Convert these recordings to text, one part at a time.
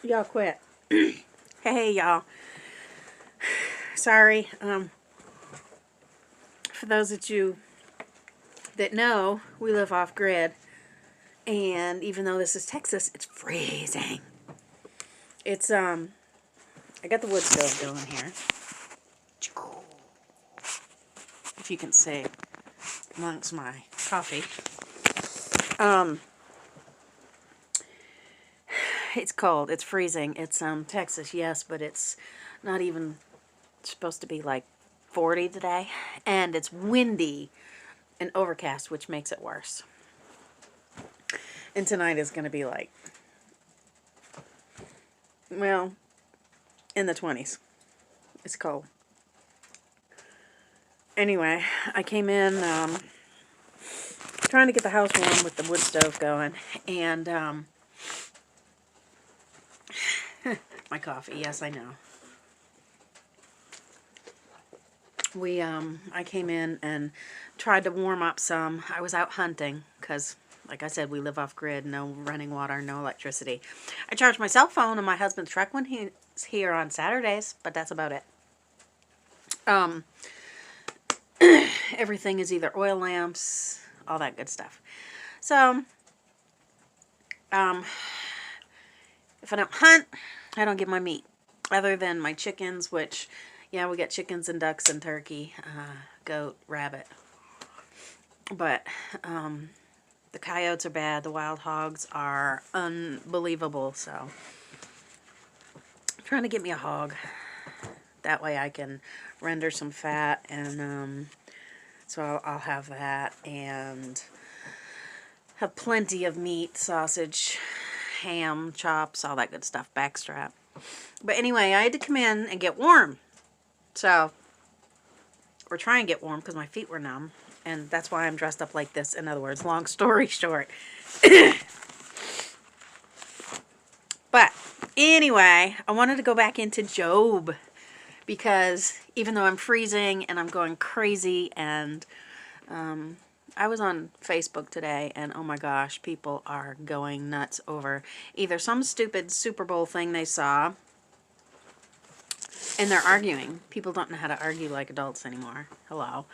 Y'all quit. Hey, y'all. Sorry. For those of you that know, we live off grid. And even though this is Texas, it's freezing. It's, I got the wood stove going here. If you can see amongst my coffee. It's cold. It's freezing. It's, Texas, yes, but it's not even supposed to be like 40 today. And it's windy and overcast, which makes it worse. And tonight is going to be like, well, in the 20s. It's cold. Anyway, I came in trying to get the house warm with the wood stove going. And my coffee, yes, I know. I came in and tried to warm up some. I was out hunting because, like I said, we live off grid, no running water, no electricity. I charge my cell phone and my husband's truck when he's here on Saturdays, but that's about it. Everything is either oil lamps, all that good stuff. So, if I don't hunt, I don't get my meat. Other than my chickens, which, yeah, we got chickens and ducks and turkey, goat, rabbit. But, the coyotes are bad. The wild hogs are unbelievable. So, I'm trying to get me a hog. That way I can render some fat. And, so I'll have that. And have plenty of meat, sausage, ham, chops, all that good stuff. Backstrap. But anyway, I had to come in and get warm. So, or try and get warm because my feet were numb. And that's why I'm dressed up like this. In other words, long story short. But anyway, I wanted to go back into Job. Because even though I'm freezing and I'm going crazy and I was on Facebook today and oh my gosh, people are going nuts over either some stupid Super Bowl thing they saw and they're arguing. People don't know how to argue like adults anymore. Hello.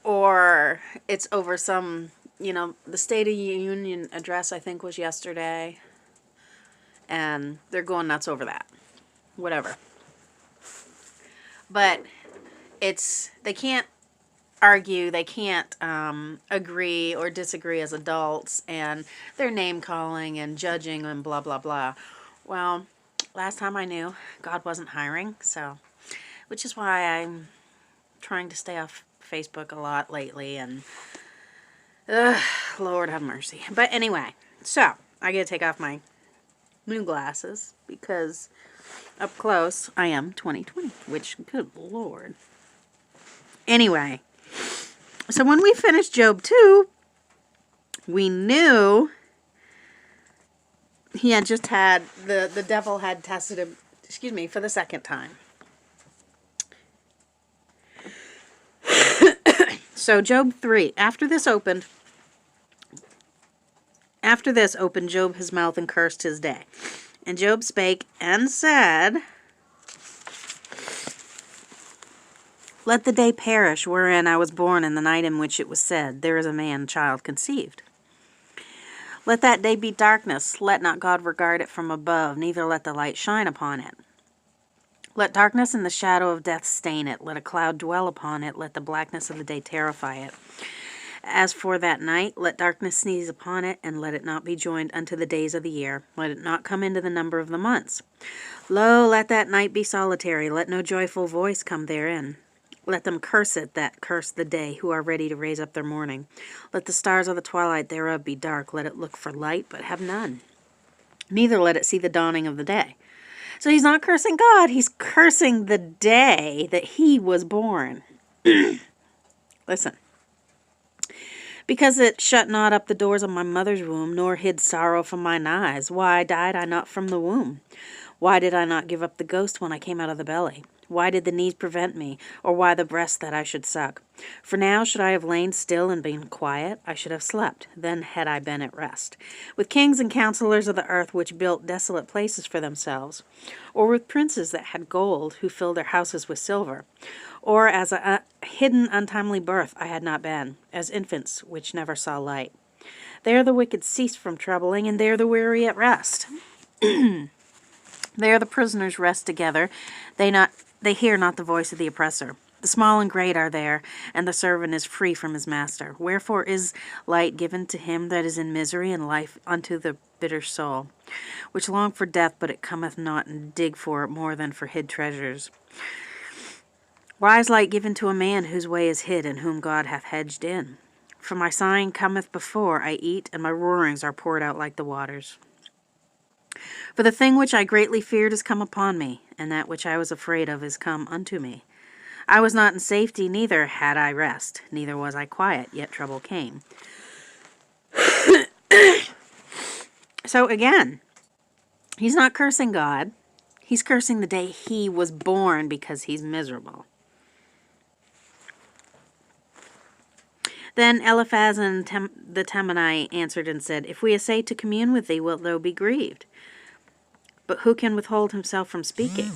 Or it's over some, the State of the Union address I think was yesterday. And they're going nuts over that. Whatever. But they can't argue, they can't agree or disagree as adults, and they're name calling and judging and blah, blah, blah. Well, last time I knew, God wasn't hiring, so, which is why I'm trying to stay off Facebook a lot lately, and, Lord have mercy. But anyway, so, I gotta take off my new glasses, because up close, I am 20/20, which, good Lord. Anyway, so when we finished Job 2, we knew he had just had, the devil had tested him, for the second time. So Job 3, after this opened Job his mouth and cursed his day. And Job spake and said, let the day perish wherein I was born, and the night in which it was said, there is a man child conceived. Let that day be darkness, let not God regard it from above, neither let the light shine upon it. Let darkness and the shadow of death stain it, let a cloud dwell upon it, let the blackness of the day terrify it. As for that night, let darkness sneeze upon it, and let it not be joined unto the days of the year. Let it not come into the number of the months. Lo, let that night be solitary, let no joyful voice come therein. Let them curse it that curse the day, who are ready to raise up their mourning. Let the stars of the twilight thereof be dark, let it look for light, but have none. Neither let it see the dawning of the day. So he's not cursing God, he's cursing the day that he was born. Listen. Because it shut not up the doors of my mother's womb, nor hid sorrow from mine eyes. Why died I not from the womb? Why did I not give up the ghost when I came out of the belly? Why did the knees prevent me, or why the breast that I should suck? For now should I have lain still and been quiet, I should have slept, then had I been at rest. With kings and counselors of the earth which built desolate places for themselves, or with princes that had gold, who filled their houses with silver, or as a hidden untimely birth I had not been, as infants which never saw light. There the wicked ceased from troubling, and there the weary at rest. There the prisoners rest together, they hear not the voice of the oppressor. The small and great are there, and the servant is free from his master. Wherefore is light given to him that is in misery, and life unto the bitter soul, which long for death, but it cometh not, and dig for it more than for hid treasures. Why is light given to a man whose way is hid, and whom God hath hedged in? For my sighing cometh before I eat, and my roarings are poured out like the waters. For the thing which I greatly feared is come upon me, and that which I was afraid of is come unto me. I was not in safety, neither had I rest, neither was I quiet, yet trouble came. So again, he's not cursing God. He's cursing the day he was born because he's miserable. Then Eliphaz and the Temanite answered and said, If we essay to commune with thee, wilt thou be grieved? But who can withhold himself from speaking?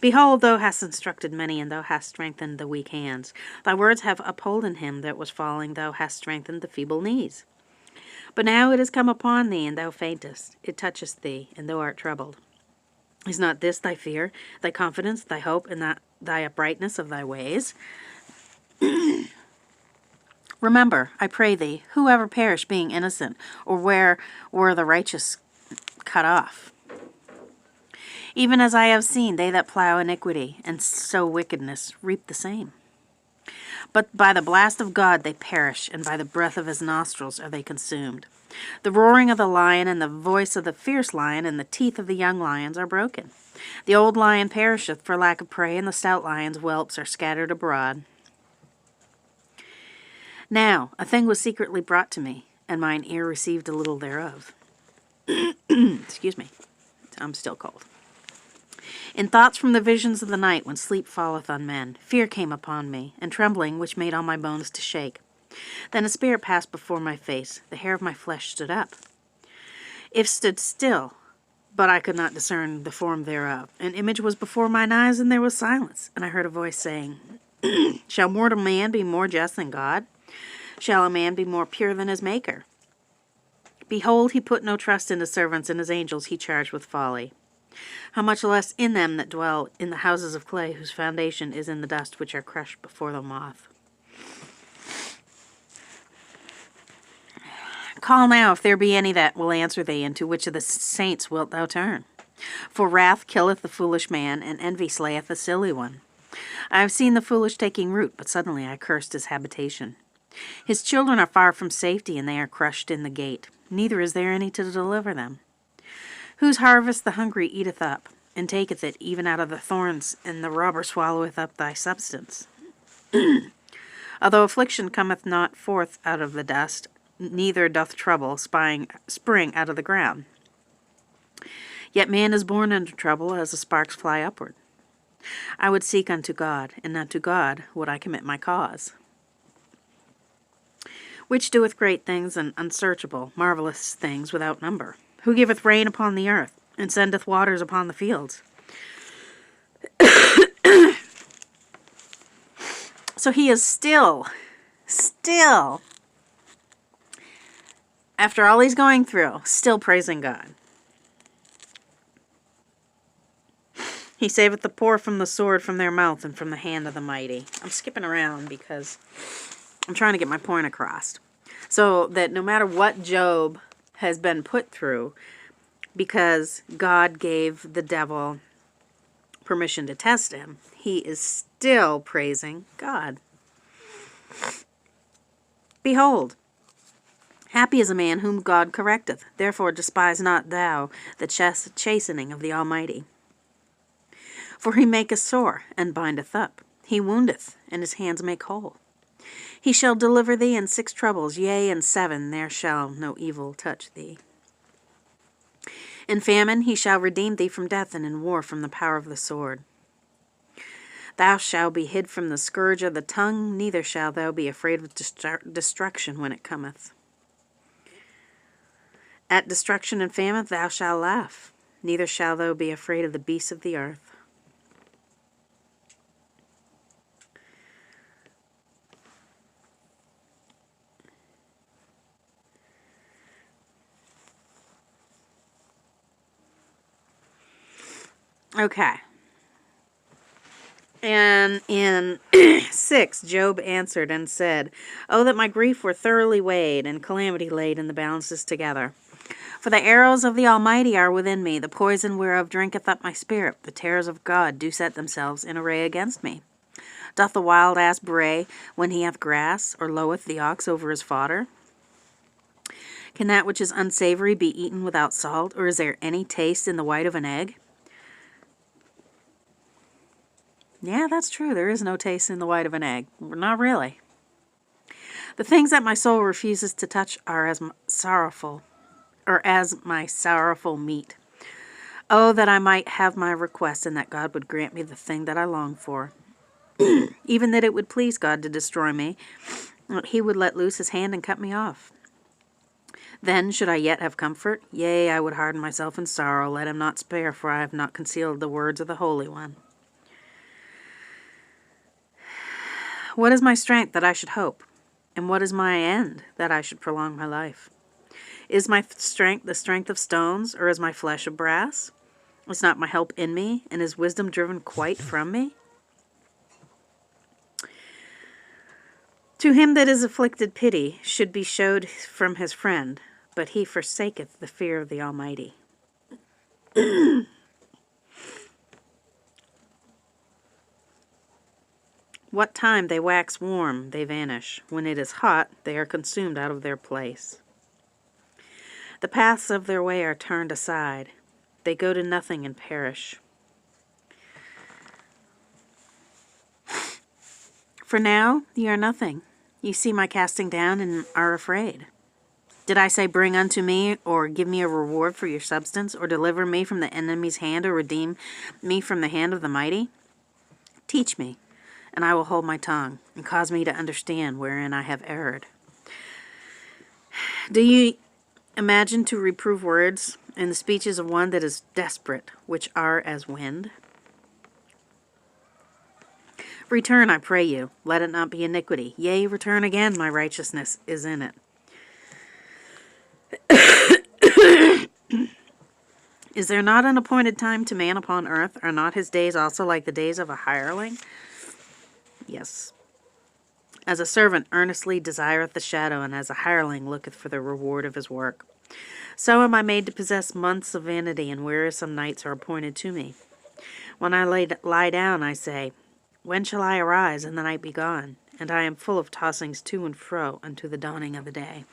Behold, thou hast instructed many, and thou hast strengthened the weak hands. Thy words have upholden him that was falling, thou hast strengthened the feeble knees. But now it is come upon thee, and thou faintest. It toucheth thee, and thou art troubled. Is not this thy fear, thy confidence, thy hope, and thy uprightness of thy ways? Remember, I pray thee, whoever perished being innocent, or where were the righteous cut off? Even as I have seen, they that plow iniquity and sow wickedness reap the same. But by the blast of God they perish, and by the breath of his nostrils are they consumed. The roaring of the lion and the voice of the fierce lion and the teeth of the young lions are broken. The old lion perisheth for lack of prey, and the stout lion's whelps are scattered abroad. Now a thing was secretly brought to me, and mine ear received a little thereof. Excuse me, I'm still cold. In thoughts from the visions of the night, when sleep falleth on men, fear came upon me, and trembling, which made all my bones to shake. Then a spirit passed before my face, the hair of my flesh stood up. It stood still, but I could not discern the form thereof. An image was before mine eyes, and there was silence. And I heard a voice saying, Shall mortal man be more just than God? Shall a man be more pure than his Maker? Behold, he put no trust in his servants, and his angels he charged with folly. How much less in them that dwell in the houses of clay, whose foundation is in the dust, which are crushed before the moth. Call now, if there be any that will answer thee, and to which of the saints wilt thou turn? For wrath killeth the foolish man, and envy slayeth the silly one. I have seen the foolish taking root, but suddenly I cursed his habitation. His children are far from safety, and they are crushed in the gate. Neither is there any to deliver them. Whose harvest the hungry eateth up, and taketh it even out of the thorns, and the robber swalloweth up thy substance. Although affliction cometh not forth out of the dust, neither doth trouble spring out of the ground. Yet man is born unto trouble, as the sparks fly upward. I would seek unto God, and unto God would I commit my cause. Which doeth great things and unsearchable, marvelous things without number. Who giveth rain upon the earth, and sendeth waters upon the fields. So he is still, after all he's going through, still praising God. He saveth the poor from the sword, from their mouth, and from the hand of the mighty. I'm skipping around because I'm trying to get my point across. So that no matter what Job has been put through, because God gave the devil permission to test him, he is still praising God. Behold, happy is a man whom God correcteth. Therefore despise not thou the chastening of the Almighty. For he maketh sore, and bindeth up. He woundeth, and his hands make whole. He shall deliver thee in 6 troubles, yea, in 7 there shall no evil touch thee. In famine he shall redeem thee from death, and in war from the power of the sword. Thou shalt be hid from the scourge of the tongue, neither shalt thou be afraid of destruction when it cometh. At destruction and famine thou shalt laugh, neither shalt thou be afraid of the beasts of the earth. Okay. And in 6, Job answered and said, Oh, that my grief were thoroughly weighed, and calamity laid in the balances together. For the arrows of the Almighty are within me, the poison whereof drinketh up my spirit. The terrors of God do set themselves in array against me. Doth the wild ass bray when he hath grass, or loweth the ox over his fodder? Can that which is unsavory be eaten without salt, or is there any taste in the white of an egg? Yeah, that's true. There is no taste in the white of an egg. Not really. The things that my soul refuses to touch are as sorrowful, or as my sorrowful meat. Oh, that I might have my request, and that God would grant me the thing that I long for. Even that it would please God to destroy me, he would let loose his hand and cut me off. Then should I yet have comfort? Yea, I would harden myself in sorrow. Let him not spare, for I have not concealed the words of the Holy One. What is my strength that I should hope? And what is my end that I should prolong my life? Is my strength the strength of stones, or is my flesh of brass? Is not my help in me, and is wisdom driven quite from me? To him that is afflicted pity should be showed from his friend, but he forsaketh the fear of the Almighty. What time they wax warm, they vanish. When it is hot, they are consumed out of their place. The paths of their way are turned aside. They go to nothing and perish. For now, ye are nothing. Ye see my casting down and are afraid. Did I say, Bring unto me, or give me a reward for your substance, or deliver me from the enemy's hand, or redeem me from the hand of the mighty? Teach me, and I will hold my tongue, and cause me to understand wherein I have erred. Do ye imagine to reprove words in the speeches of one that is desperate, which are as wind? Return, I pray you, let it not be iniquity. Yea, return again, my righteousness is in it. Is there not an appointed time to man upon earth? Are not his days also like the days of a hireling? Yes. As a servant earnestly desireth the shadow, and as a hireling looketh for the reward of his work. So am I made to possess months of vanity, and wearisome nights are appointed to me. When I lie down, I say, When shall I arise, and the night be gone? And I am full of tossings to and fro unto the dawning of the day.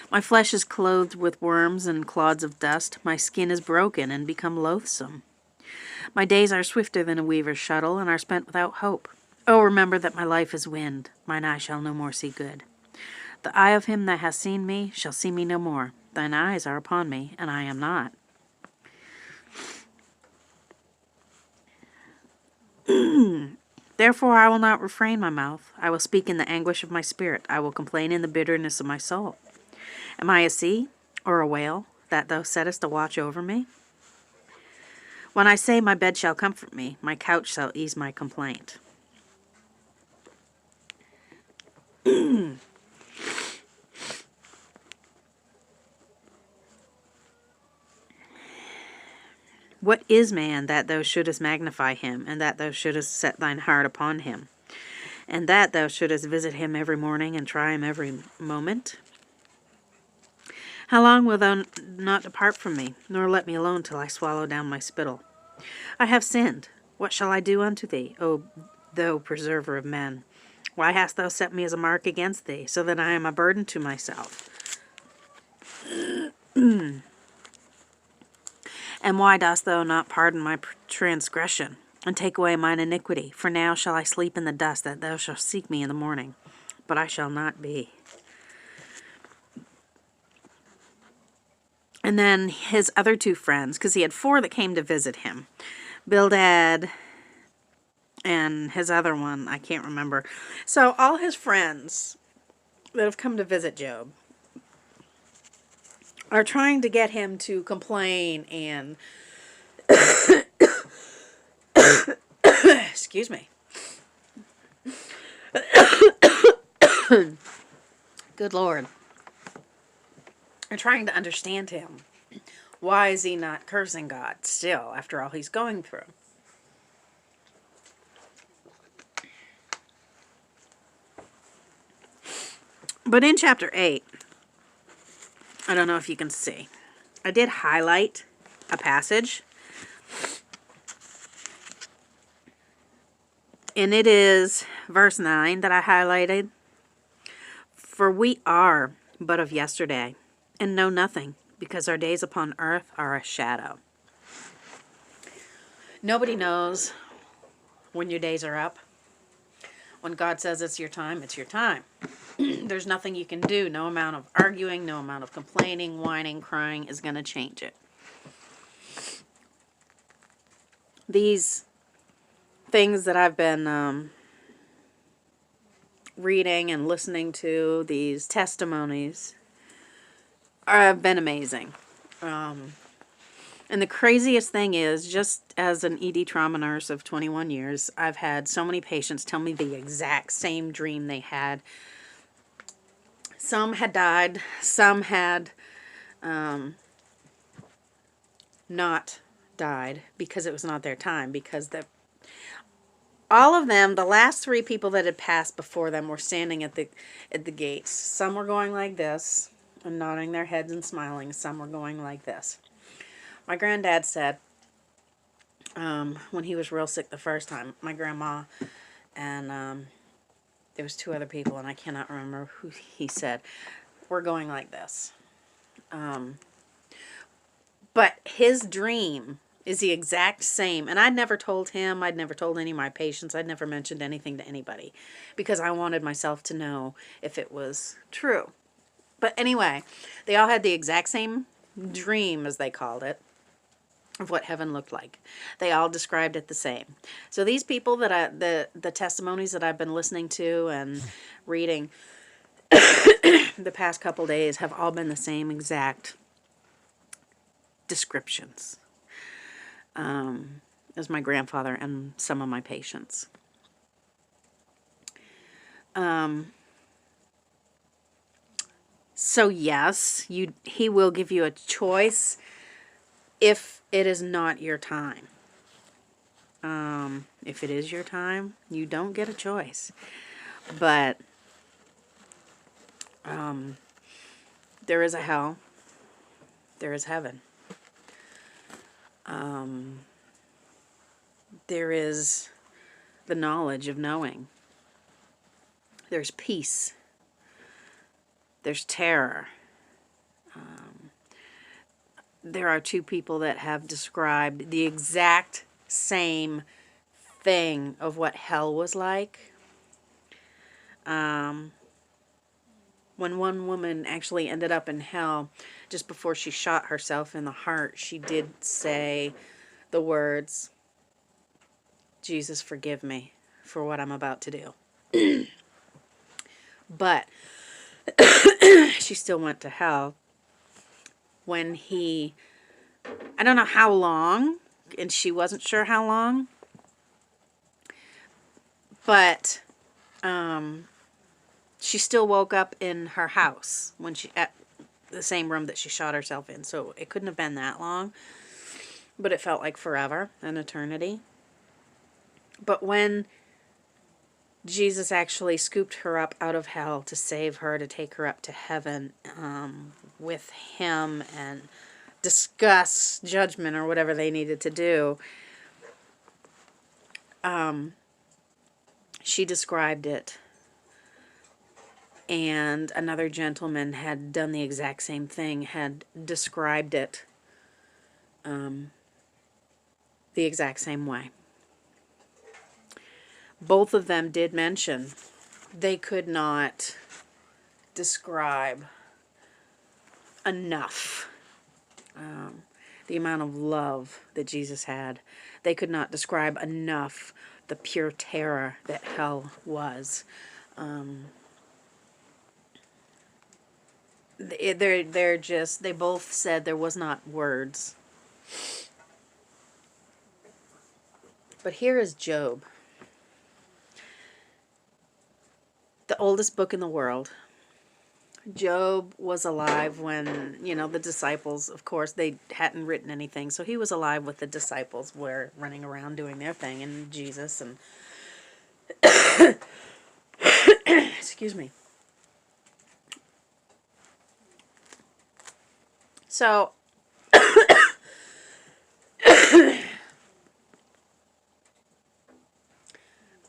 My flesh is clothed with worms and clods of dust. My skin is broken and become loathsome. My days are swifter than a weaver's shuttle, and are spent without hope. Oh, remember that my life is wind. Mine eye shall no more see good. The eye of him that hath seen me shall see me no more. Thine eyes are upon me, and I am not. Therefore I will not refrain my mouth. I will speak in the anguish of my spirit. I will complain in the bitterness of my soul. Am I a sea or a whale, that thou settest a watch over me? When I say, My bed shall comfort me, my couch shall ease my complaint. What is man, that thou shouldest magnify him, and that thou shouldest set thine heart upon him, and that thou shouldest visit him every morning, and try him every moment? How long wilt thou not depart from me, nor let me alone till I swallow down my spittle? I have sinned. What shall I do unto thee, O thou preserver of men? Why hast thou set me as a mark against thee, so that I am a burden to myself? And why dost thou not pardon my transgression, and take away mine iniquity? For now shall I sleep in the dust, that thou shalt seek me in the morning, but I shall not be. And then his other two friends, because he had 4 that came to visit him, Bildad, and his other one, I can't remember. So all his friends that have come to visit Job are trying to get him to complain and excuse me. Good Lord. They're trying to understand him. Why is he not cursing God still after all he's going through? But in chapter 8, I don't know if you can see, I did highlight a passage. And it is verse 9 that I highlighted. For we are but of yesterday, and know nothing, because our days upon earth are a shadow. Nobody knows when your days are up. When God says it's your time, it's your time. There's nothing you can do. No amount of arguing, no amount of complaining, whining, crying is going to change it. These things that I've been reading and listening to, these testimonies, have been amazing. And the craziest thing is, just as an ED trauma nurse of 21 years, I've had so many patients tell me the exact same dream they had. Some had died, some had not died because it was not their time, because all of them, the last 3 people that had passed before them, were standing at the gates. Some were going like this and nodding their heads and smiling. Some were going like this. My granddad said, when he was real sick the first time, my grandma and there was 2 other people, and I cannot remember who he said, we're going like this. But his dream is the exact same. And I'd never told him, I'd never told any of my patients, I'd never mentioned anything to anybody, because I wanted myself to know if it was true. But anyway, they all had the exact same dream, as they called it, of what heaven looked like. They all described it the same. So these people that the testimonies that I've been listening to and reading the past couple days have all been the same exact descriptions as my grandfather and some of my patients. So yes, he will give you a choice if it is not your time. If it is your time, you don't get a choice. But there is a hell. There is heaven. There is the knowledge of knowing. There's peace. There's terror. There are 2 people that have described the exact same thing of what hell was like. When one woman actually ended up in hell, just before she shot herself in the heart, she did say the words, Jesus, forgive me for what I'm about to do. But she still went to hell when he, I don't know how long, and she wasn't sure how long, but she still woke up in her house when at the same room that she shot herself in. So it couldn't have been that long, but it felt like forever, an eternity. But when Jesus actually scooped her up out of hell to save her, to take her up to heaven with him and discuss judgment or whatever they needed to do, she described it. And another gentleman had done the exact same thing, had described it the exact same way. Both of them did mention they could not describe enough the amount of love that Jesus had. They could not describe enough the pure terror that hell was. They both said there was not words. But here is Job, the oldest book in the world. Job was alive when, the disciples, of course, they hadn't written anything. So he was alive with the disciples were running around doing their thing, and Jesus and excuse me. So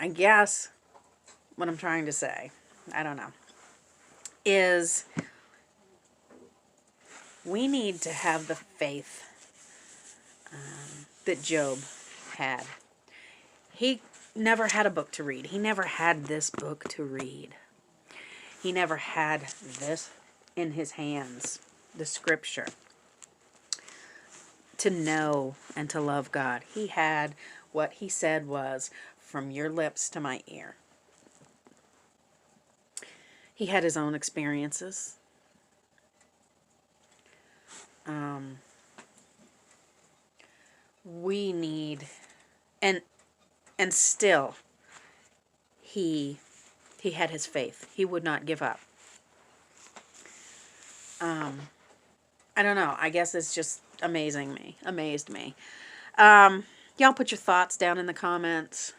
I guess what I'm trying to say, I don't know, is we need to have the faith that Job had. He never had a book to read. He never had this book to read. He never had this in his hands, the scripture, to know and to love God. He had what he said was, from your lips to my ear. He had his own experiences. We need, and still, he had his faith. He would not give up. I don't know. I guess it's just amazed me. Y'all put your thoughts down in the comments.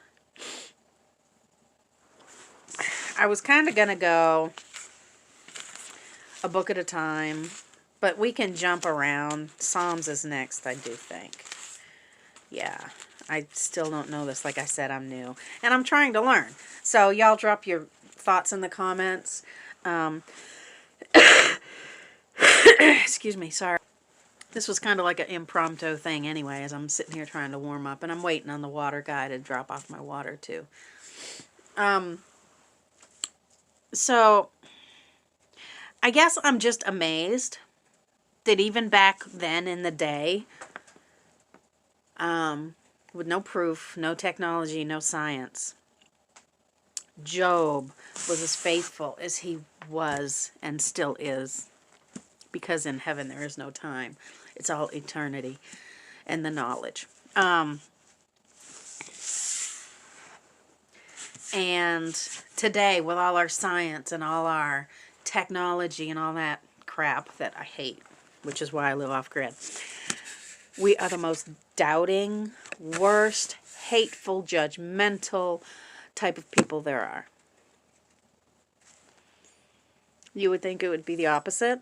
I was kind of going to go a book at a time, but we can jump around. Psalms is next, I do think. Yeah, I still don't know this. Like I said, I'm new, and I'm trying to learn. So y'all drop your thoughts in the comments. Excuse me, sorry. This was kind of like an impromptu thing anyway, as I'm sitting here trying to warm up, and I'm waiting on the water guy to drop off my water too. So I guess I'm just amazed that even back then in the day, with no proof, no technology, no science, Job was as faithful as he was and still is, because in heaven there is no time. It's all eternity and the knowledge. And today, with all our science and all our technology and all that crap that I hate, which is why I live off-grid, we are the most doubting, worst, hateful, judgmental type of people there are. You would think it would be the opposite.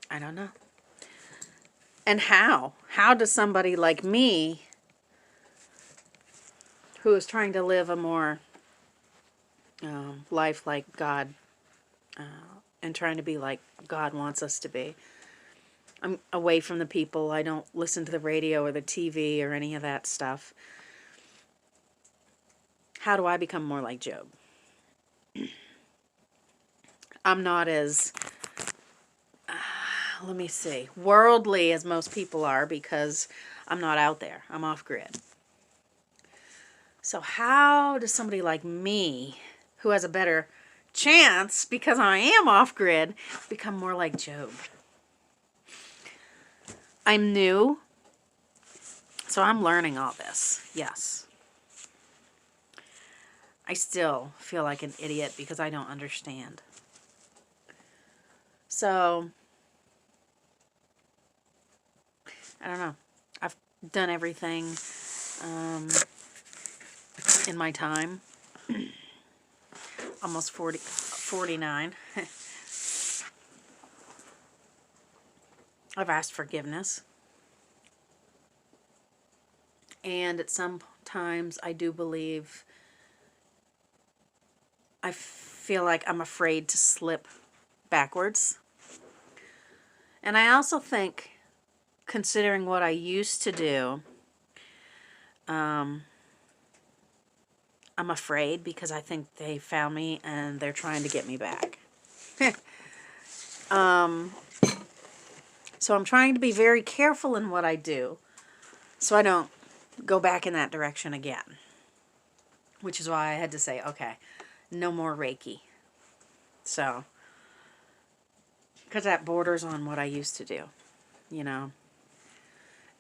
I don't know. And how? How does somebody like me, who is trying to live a more life like God, and trying to be like God wants us to be, I'm away from the people. I don't listen to the radio or the TV or any of that stuff. How do I become more like Job? I'm not as, let me see, worldly as most people are, because I'm not out there. I'm off-grid. So how does somebody like me, who has a better chance because I am off-grid, become more like Job? I'm new, so I'm learning all this, yes. I still feel like an idiot because I don't understand. So, I don't know. I've done everything in my time. Almost 49. I've asked forgiveness. And at some times I do believe, I feel like I'm afraid to slip backwards. And I also think, considering what I used to do, I'm afraid because I think they found me and they're trying to get me back. So I'm trying to be very careful in what I do so I don't go back in that direction again. Which is why I had to say, okay, no more Reiki. So, because that borders on what I used to do, you know.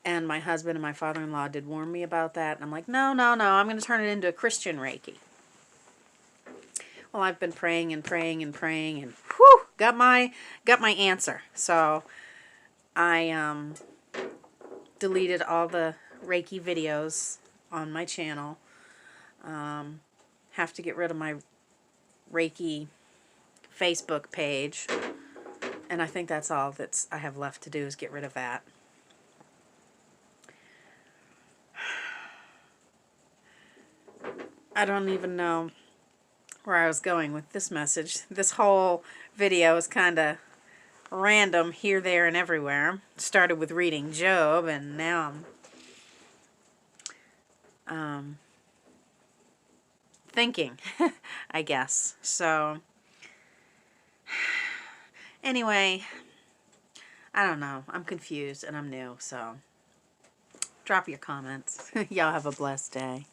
And my husband and my father-in-law did warn me about that. And I'm like, no, I'm going to turn it into a Christian Reiki. Well, I've been praying and praying and praying and whew, got my answer. So I deleted all the Reiki videos on my channel. Have to get rid of my Reiki Facebook page. And I think that's all I have left to do is get rid of that. I don't even know where I was going with this message. This whole video is kind of random here, there, and everywhere. Started with reading Job, and now I'm thinking, I guess. So, anyway, I don't know. I'm confused, and I'm new, so drop your comments. Y'all have a blessed day.